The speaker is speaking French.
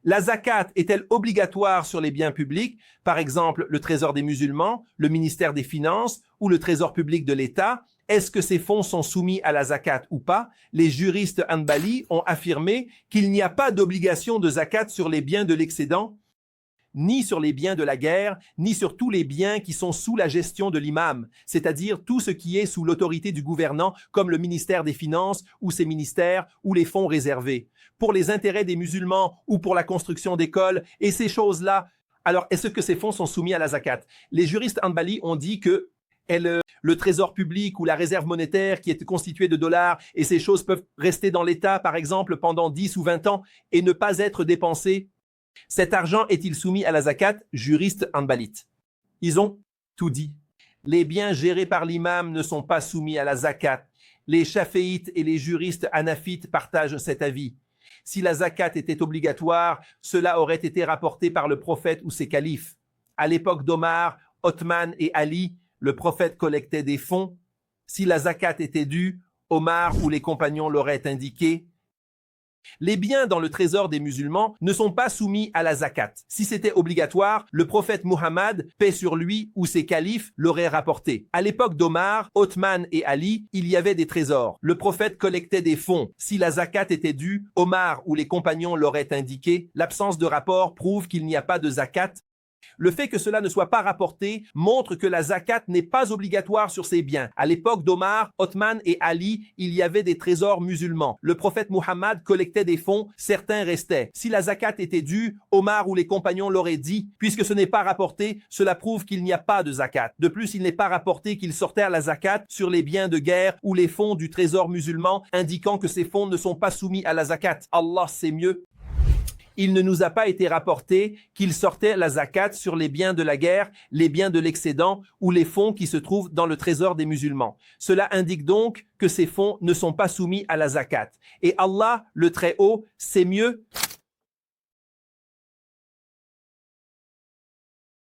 La zakat est-elle obligatoire sur les biens publics, par exemple le trésor des musulmans, le ministère des Finances ou le trésor public de l'État? Est-ce que ces fonds sont soumis à la zakat ou pas? Les juristes Hanbali ont affirmé qu'il n'y a pas d'obligation de zakat sur les biens de l'excédent, ni sur les biens de la guerre, ni sur tous les biens qui sont sous la gestion de l'imam, c'est-à-dire tout ce qui est sous l'autorité du gouvernant, comme le ministère des Finances ou ses ministères ou les fonds réservés. Pour les intérêts des musulmans ou pour la construction d'écoles et ces choses-là, alors est-ce que ces fonds sont soumis à la zakat? Les juristes Hanbali ont dit que le trésor public ou la réserve monétaire qui est constituée de dollars et ces choses peuvent rester dans l'État, par exemple, pendant 10 ou 20 ans et ne pas être dépensées. Cet argent est-il soumis à la zakat? Juristes hanbalites. Ils ont tout dit. Les biens gérés par l'imam ne sont pas soumis à la zakat. Les chaféites et les juristes hanafites partagent cet avis. Si la zakat était obligatoire, cela aurait été rapporté par le prophète ou ses califes. À l'époque d'Omar, Othman et Ali, le prophète collectait des fonds. Si la zakat était due, Omar ou les compagnons l'auraient indiqué. Les biens dans le trésor des musulmans ne sont pas soumis à la zakat. Si c'était obligatoire, le prophète Muhammad, paix sur lui, ou ses califes l'auraient rapporté. À l'époque d'Omar, Othman et Ali, il y avait des trésors. Le prophète collectait des fonds. Si la zakat était due, Omar ou les compagnons l'auraient indiqué. L'absence de rapport prouve qu'il n'y a pas de zakat. Le fait que cela ne soit pas rapporté montre que la zakat n'est pas obligatoire sur ces biens. À l'époque d'Omar, Othman et Ali, il y avait des trésors musulmans. Le prophète Muhammad collectait des fonds, certains restaient. Si la zakat était due, Omar ou les compagnons l'auraient dit. Puisque ce n'est pas rapporté, cela prouve qu'il n'y a pas de zakat. De plus, il n'est pas rapporté qu'il sortait à la zakat sur les biens de guerre ou les fonds du trésor musulman, indiquant que ces fonds ne sont pas soumis à la zakat. Allah sait mieux. Il ne nous a pas été rapporté qu'il sortait la zakat sur les biens de la guerre, les biens de l'excédent ou les fonds qui se trouvent dans le trésor des musulmans. Cela indique donc que ces fonds ne sont pas soumis à la zakat. Et Allah, le Très-Haut, sait mieux.